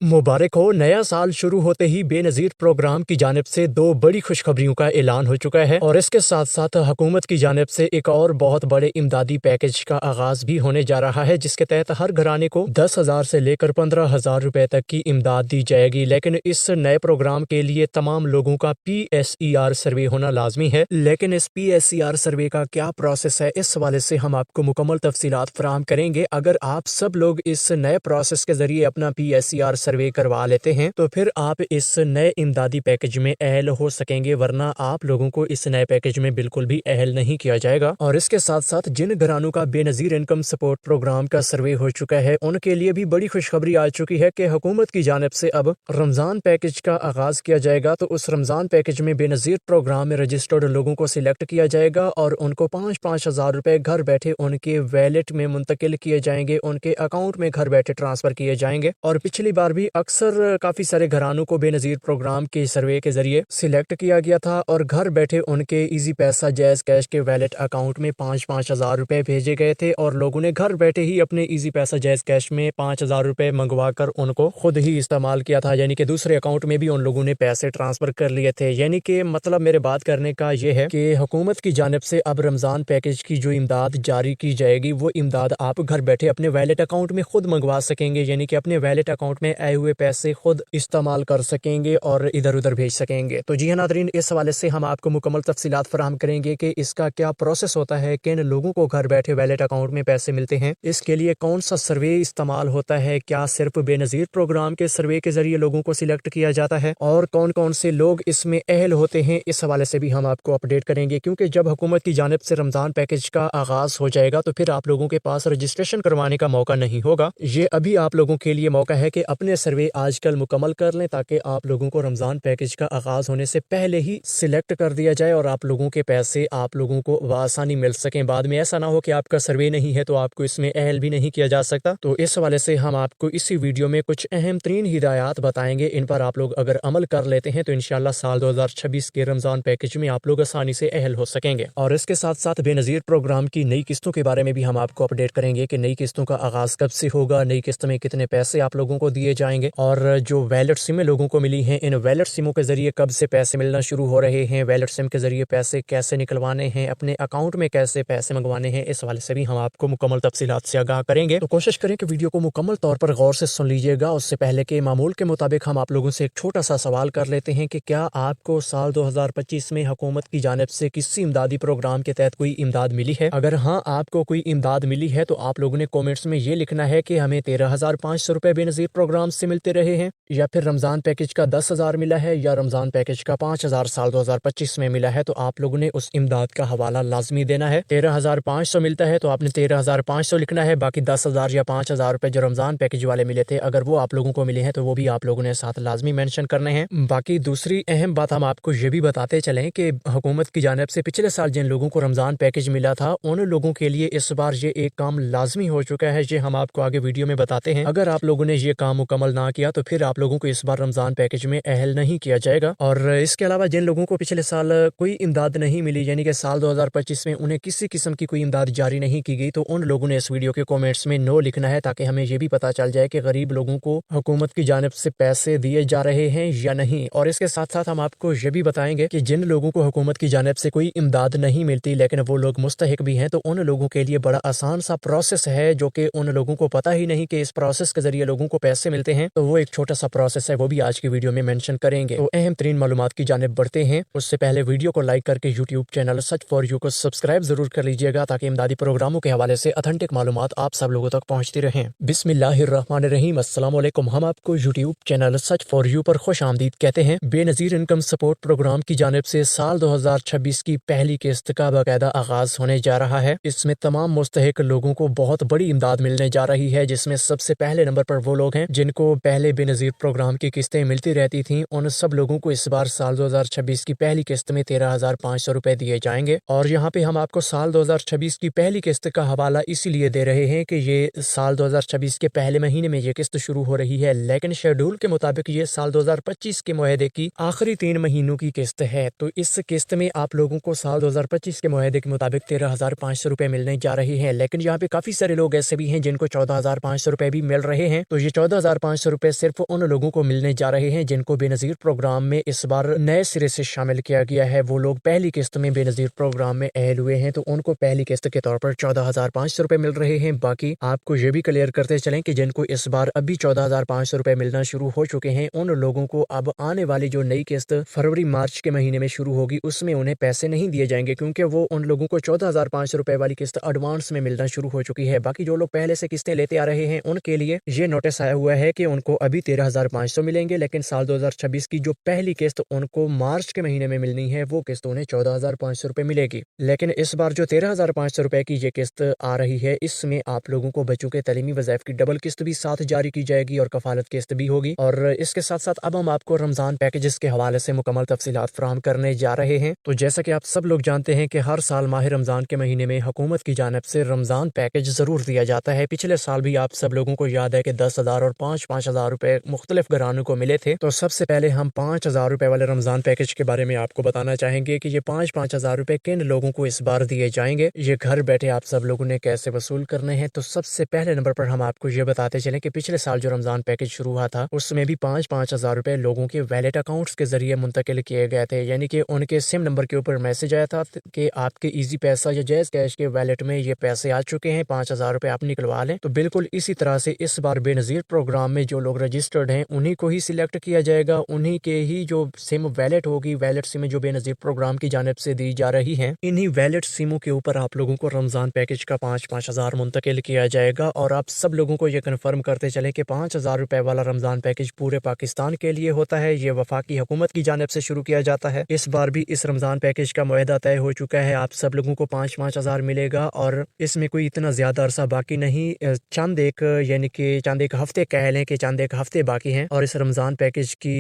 मुबारक हो। नया साल शुरू होते ही बेनज़ीर प्रोग्राम की जानिब से दो बड़ी खुशखबरियों का ऐलान हो चुका है और इसके साथ साथ हुकूमत की जानिब से एक और बहुत बड़े इमदादी पैकेज का आगाज़ भी होने जा रहा है, जिसके तहत हर घराने को 10,000 से लेकर 15,000 रुपए तक की इमदाद दी जाएगी। लेकिन इस नए प्रोग्राम के लिए तमाम लोगों का PSER सर्वे होना लाजमी है। लेकिन इस PSER सर्वे का क्या प्रोसेस है, इस हवाले से हम आपको मुकम्मल तफसीलात फराहम करेंगे। अगर आप सब लोग इस नए प्रोसेस के जरिए अपना PSER सर्वे करवा लेते हैं तो फिर आप इस नए इमदादी पैकेज में अहल हो सकेंगे, वरना आप लोगों को इस नए पैकेज में बिल्कुल भी अहल नहीं किया जाएगा। और इसके साथ साथ जिन घरानों का बेनज़ीर इनकम सपोर्ट प्रोग्राम का सर्वे हो चुका है उनके लिए भी बड़ी खुशखबरी आ चुकी है कि हुकूमत की जानिब से अब रमजान पैकेज का आगाज किया जाएगा। तो उस रमजान पैकेज में बेनज़ीर प्रोग्राम में रजिस्टर्ड लोगों को सिलेक्ट किया जाएगा और उनको 5-5 हज़ार रुपए घर बैठे उनके वैलेट में मुंतकिल किए जाएंगे, उनके अकाउंट में घर बैठे ट्रांसफर किए जाएंगे। और पिछली बार भी अक्सर काफी सारे घरानों को बेनज़ीर प्रोग्राम के सर्वे के जरिए सिलेक्ट किया गया था और घर बैठे उनके इजी पैसा जैज कैश के वैलेट अकाउंट में 5-5 हज़ार रुपए भेजे गए थे और लोगों ने घर बैठे ही अपने इजी पैसा जैज कैश में 5,000 रुपए मंगवा कर उनको खुद ही इस्तेमाल किया था, यानी कि दूसरे अकाउंट में भी उन लोगों ने पैसे ट्रांसफर कर लिए थे। यानी कि मतलब मेरे बात करने का ये है कि हुकूमत की जानिब से अब रमजान पैकेज की जो इमदाद जारी की जाएगी वो इमदाद आप घर बैठे अपने वैलेट अकाउंट में खुद मंगवा सकेंगे, यानी कि अपने वैलेट अकाउंट में आए हुए पैसे खुद इस्तेमाल कर सकेंगे और इधर उधर भेज सकेंगे। तो जी हाँ नादरीन, इस हवाले से हम आपको मुकम्मल तफसीलात फराहम करेंगे कि इसका क्या प्रोसेस होता है, किन लोगों को घर बैठे वैलेट अकाउंट में पैसे मिलते हैं, इसके लिए कौन सा सर्वे इस्तेमाल होता है, क्या सिर्फ बेनज़ीर प्रोग्राम के सर्वे के जरिए लोगों को सिलेक्ट किया जाता है और कौन कौन से लोग इसमें अहल होते हैं, इस हवाले से भी हम आपको अपडेट करेंगे। क्योंकि जब हुकूमत की जानिब से रमजान पैकेज का आगाज हो जाएगा तो फिर आप लोगों के पास रजिस्ट्रेशन करवाने का मौका नहीं होगा। ये अभी आप लोगों के लिए मौका है कि अपने सर्वे आजकल मुकम्मल कर लें ताकि आप लोगों को रमजान पैकेज का आगाज होने से पहले ही सिलेक्ट कर दिया जाए और आप लोगों के पैसे आप लोगों को आसानी मिल सकें। बाद में ऐसा ना हो कि आपका सर्वे नहीं है तो आपको इसमें अहल भी नहीं किया जा सकता। तो इस हवाले से हम आपको इसी वीडियो में कुछ अहम तरीन हिदायत बताएंगे, इन पर आप लोग अगर अमल कर लेते हैं तो इंशाल्लाह साल 2026 के रमजान पैकेज में आप लोग आसानी से अहल हो सकेंगे। और इसके साथ साथ बेनज़ीर प्रोग्राम की नई किस्तों के बारे में भी हम आपको अपडेट करेंगे कि नई किस्तों का आगाज कब से होगा, नई किस्त में कितने पैसे आप लोगों को दिए जाएंगे और जो वैलेट सिमें लोगों को मिली हैं इन वैलेट सिमों के जरिए कब से पैसे मिलना शुरू हो रहे हैं, वैलेट सिम के जरिए पैसे कैसे निकलवाने हैं, अपने अकाउंट में कैसे पैसे मंगवाने हैं, इस हवाले से भी हम आपको मुकम्मल तफसीलात से आगाह करेंगे। तो कोशिश करें कि वीडियो को मुकम्मल तौर पर गौर से सुन लीजिएगा। उससे पहले के मामूल के मुताबिक हम आप लोगों से एक छोटा सा सवाल कर लेते हैं कि क्या आपको साल 2025 में हुकूमत की जानिब से किसी इमदादी प्रोग्राम के तहत कोई इमदाद मिली है? अगर हाँ आपको कोई इमदाद मिली है तो आप लोगों ने कॉमेंट्स में ये लिखना है कि हमें 13,500 रुपए बेनज़ीर प्रोग्राम से मिलते रहे हैं, या फिर रमजान पैकेज का 10,000 मिला है, या रमजान पैकेज का 5,000 साल 2025 में मिला है। तो आप लोगों ने उस इमदाद का हवाला लाजमी देना है। 13,500 मिलता है तो आपने 13,500 लिखना है, बाकी 10,000 या 5,000 रुपए जो रमजान पैकेज वाले मिले थे अगर वो आप लोगों को मिले हैं तो वो भी आप लोगों ने साथ लाजमी मेंशन करने हैं। बाकी दूसरी अहम बात हम आपको ये भी बताते चलें कि हुकूमत की जानिब से पिछले साल जिन लोगों को रमजान पैकेज मिला था उन लोगों के लिए इस बार ये एक काम लाजमी हो चुका है, ये हम आपको आगे वीडियो में बताते हैं। अगर आप लोगों ने ये काम मुकम्मल ना किया तो फिर आप लोगों को इस बार रमजान पैकेज में अहल नहीं किया जाएगा। और इसके अलावा जिन लोगों को पिछले साल कोई इमदाद नहीं मिली, यानी कि साल 2025 में उन्हें किसी किस्म की कोई इमदाद जारी नहीं की गई, तो उन लोगों ने इस वीडियो के कमेंट्स में नो लिखना है ताकि हमें ये भी पता चल जाए कि गरीब लोगों को हुकूमत की जानिब से पैसे दिए जा रहे हैं या नहीं। और इसके साथ साथ हम आपको ये भी बताएंगे कि जिन लोगों को हुकूमत की जानिब से कोई इमदाद नहीं मिलती लेकिन वो लोग मुस्तहिक भी हैं, तो उन लोगों के लिए बड़ा आसान सा प्रोसेस है जो कि उन लोगों को पता ही नहीं कि इस प्रोसेस के जरिए लोगों को पैसे मिलते हैं। तो वो एक छोटा सा प्रोसेस है, वो भी आज की वीडियो में मेंशन करेंगे। तो अहम तरीन मालूमात की जानिब बढ़ते हैं। उससे पहले वीडियो को लाइक करके YouTube channel such for you को सब्सक्राइब जरूर कर लीजिएगा ताकि इमदादी प्रोग्रामों के हवाले से ऑथेंटिक मालूमात आप सब लोगों तक पहुंचती रहें। बिस्मिल्लाहिर्रहमानिर्रहीम, अस्सलाम वालेकुम। हम आपको YouTube channel such for you पर खुश आमदीद कहते हैं। बेनज़ीर इनकम सपोर्ट प्रोग्राम की जानिब से साल 2026 की पहली किस्त का बाकायदा आगाज होने जा रहा है। इसमें तमाम मुस्तहिक लोगों को बहुत बड़ी इमदाद मिलने जा रही है, जिसमें सबसे पहले नंबर पर वो लोग हैं जिनको पहले बेनज़ीर प्रोग्राम की किस्तें मिलती रहती थीं। उन सब लोगों को इस बार साल 2026 की पहली किस्त में 13,500 रुपए दिए जाएंगे। और यहाँ पे हम आपको साल 2026 की पहली किस्त का हवाला इसीलिए दे रहे हैं कि ये साल 2026 के पहले महीने में ये किस्त शुरू हो रही है, लेकिन शेड्यूल के मुताबिक ये साल 2025 के मुआहदे की आखिरी 3 महीनों की किस्त है। तो इस किस्त में आप लोगों को साल 2025 के मुआहदे के मुताबिक 13,500 रुपए मिलने जा रहे हैं। लेकिन यहाँ पे काफी सारे लोग ऐसे भी हैं जिनको 14,500 रुपए भी मिल रहे हैं। तो ये 14,500 ₹14,500 सिर्फ उन लोगों को मिलने जा रहे हैं जिनको बेनज़ीर प्रोग्राम में इस बार नए सिरे से शामिल किया गया है। वो लोग पहली किस्त में बेनज़ीर प्रोग्राम में अहल हुए हैं तो उनको पहली किस्त के तौर पर ₹14,500 मिल रहे हैं। बाकी आपको ये भी क्लियर करते चलें कि जिनको इस बार अभी ₹14,500 मिलना शुरू हो चुके हैं, उन लोगों को अब आने वाली जो नई किस्त फरवरी मार्च के महीने में शुरू होगी उसमें उन्हें पैसे नहीं दिए जाएंगे, क्योंकि वो उन लोगों को ₹14,500 वाली किस्त एडवांस में मिलना शुरू हो चुकी है। बाकी जो लोग पहले से किस्तें लेते आ रहे हैं उनके लिए ये नोटिस आया हुआ है कि उनको अभी 13,500 मिलेंगे, लेकिन साल 2026 की जो पहली किस्त उनको मार्च के महीने में मिलनी है वो किस्त उन्हें ₹14,500 मिलेगी। लेकिन इस बार जो ₹13,500 की ये किस्त आ रही है इसमें आप लोगों को बच्चों के तलीमी वज़ाइफ की डबल किस्त भी साथ जारी की जाएगी और कफालत किस्त भी होगी। और इसके साथ साथ अब हम आपको रमजान पैकेजेस के हवाले से मुकम्मल तफसीलात फराहम करने जा रहे हैं। तो जैसा कि आप सब लोग जानते हैं कि हर साल माह रमजान के महीने में हुकूमत की जानिब से रमजान पैकेज जरूर दिया जाता है। पिछले साल भी आप सब लोगों को याद है कि 10,000 और 5,000 रुपए मुख्तलिफ घरानों को मिले थे। तो सबसे पहले हम 5,000 रुपए वाले रमजान पैकेज के बारे में आपको बताना चाहेंगे कि ये 5,000 रुपए किन लोगों को इस बार दिए जाएंगे, ये घर बैठे आप सब लोगों ने कैसे वसूल करने हैं। तो सबसे पहले नंबर पर हम आपको ये बताते चलें कि पिछले साल जो रमजान पैकेज शुरू हुआ था उसमें भी 5,000 रुपए लोगों के वैलेट अकाउंट्स के जरिए मुंतकिल किए गए थे, यानी कि उनके सिम नंबर के ऊपर मैसेज आया था कि आपके इजी पैसा या जैज कैश के वैलेट में ये पैसे आ चुके हैं, 5,000 रुपए आप निकलवा लें। तो बिल्कुल इसी तरह से इस बार बेनज़ीर प्रोग्राम में जो लोग रजिस्टर्ड हैं उन्हीं को ही सिलेक्ट किया जाएगा, उन्हीं के ही जो सिम वैलेट होगी, वैलेट सिम जो बेनज़ीर प्रोग्राम की जानिब से दी जा रही है, इन्हीं वैलेट सिमों के ऊपर आप लोगों को रमजान पैकेज का 5,000 मुंतकिल किया जाएगा। और आप सब लोगों को ये कन्फर्म करते चले कि 5,000 रुपए वाला रमजान पैकेज पूरे पाकिस्तान के लिए होता है। ये वफाकी हुकूमत की जानिब से शुरू किया जाता है। इस बार भी इस रमजान पैकेज का मुआहदा तय हो चुका है, आप सब लोगों को 5,000 मिलेगा और इसमें कोई इतना ज्यादा अरसा बाकी नहीं, चंद एक हफ्ते कह लें कि चंद एक हफ्ते बाकी हैं और इस रमजान पैकेज की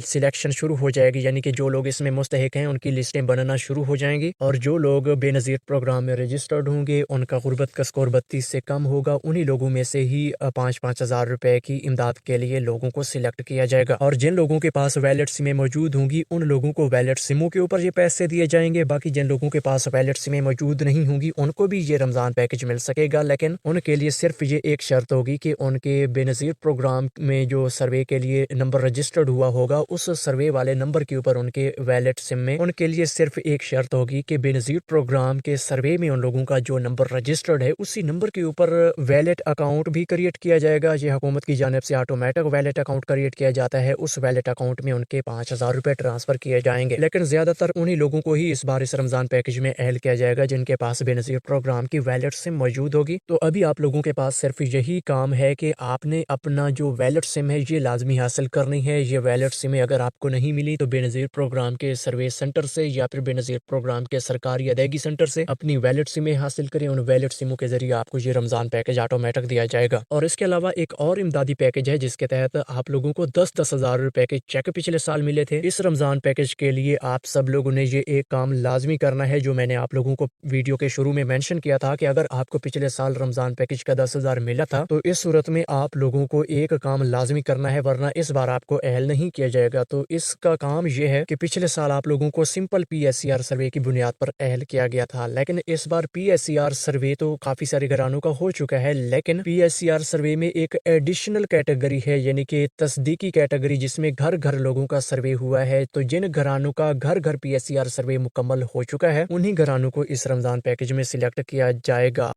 सिलेक्शन शुरू हो जाएगी, यानी कि जो लोग इसमें मुस्तहिक हैं उनकी लिस्टें बनना शुरू हो जाएंगी और जो लोग बेनज़ीर प्रोग्राम में रजिस्टर्ड होंगे उनका गुर्बत का स्कोर 32 से कम होगा, उन्हीं लोगों में से ही 5,000 रुपए की इमदाद के लिए लोगों को सिलेक्ट किया जाएगा। और जिन लोगों के पास वैलेट सिमें मौजूद होंगी उन लोगों को वैलेट सिमों के ऊपर ये पैसे दिए जाएंगे। बाकी जिन लोगों के पास वैलेट सिमें मौजूद नहीं होंगी उनको भी ये रमजान पैकेज मिल सकेगा, लेकिन उनके लिए सिर्फ ये एक शर्त होगी कि उनके बेनज़ीर प्रोग्राम में जो सर्वे के लिए नंबर रजिस्टर्ड हुआ होगा उस सर्वे वाले नंबर के ऊपर उनके वैलेट सिम में उनके लिए सिर्फ एक शर्त होगी कि बेनज़ीर प्रोग्राम के सर्वे में उन लोगों का जो नंबर रजिस्टर्ड है उसी नंबर के ऊपर वैलेट अकाउंट भी क्रिएट किया जाएगा। ये हुकूमत की जानिब से ऑटोमेटिक वैलेट अकाउंट क्रिएट किया जाता है, उस वैलेट अकाउंट में उनके 5,000 रुपए ट्रांसफर किए जाएंगे। लेकिन ज्यादातर उन्हीं लोगों को ही इस बार इस रमजान पैकेज में अहल किया जाएगा जिनके पास बेनज़ीर प्रोग्राम की वैलेट सिम मौजूद होगी। तो अभी आप लोगों के पास सिर्फ यही काम है कि आपने अपना जो वैलेट सिम है ये लाजमी हासिल करनी है। ये वैलेट सिम अगर आपको नहीं मिली तो बेनज़ीर प्रोग्राम के सर्वे सेंटर से या फिर बेनज़ीर प्रोग्राम के सरकारी अदायगी सेंटर से अपनी वैलेट सिमें हासिल करें, उन वैलेट सिमों के जरिए आपको ये रमजान पैकेज ऑटोमेटिक दिया जाएगा। और इसके अलावा एक और इमदादी पैकेज है जिसके तहत आप लोगों को 10-10 हजार रुपए के चेक पिछले साल मिले थे। इस रमजान पैकेज के लिए आप सब लोगों ने ये एक काम लाजमी करना है जो मैंने आप लोगों को वीडियो के शुरू में मेंशन किया था कि अगर आपको पिछले साल रमजान पैकेज का 10,000 मिला था तो इस सूरत में आप लोगों को एक काम लाजमी करना है, वरना इस बार आपको अहल नहीं किया जाएगा। तो इसका काम यह है कि पिछले साल आप लोगों को सिंपल PSCR सर्वे की बुनियाद पर अहल किया गया था, लेकिन इस बार PSCR सर्वे तो काफी सारे घरानों का हो चुका है, लेकिन PSCR सर्वे में एक एडिशनल कैटेगरी है, यानी कि तस्दीकी कैटेगरी, जिसमें घर घर लोगों का सर्वे हुआ है। तो जिन घरानों का घर घर PSCR सर्वे मुकम्मल हो चुका है उन्हीं घरानों को इस रमजान पैकेज में सिलेक्ट किया जाएगा।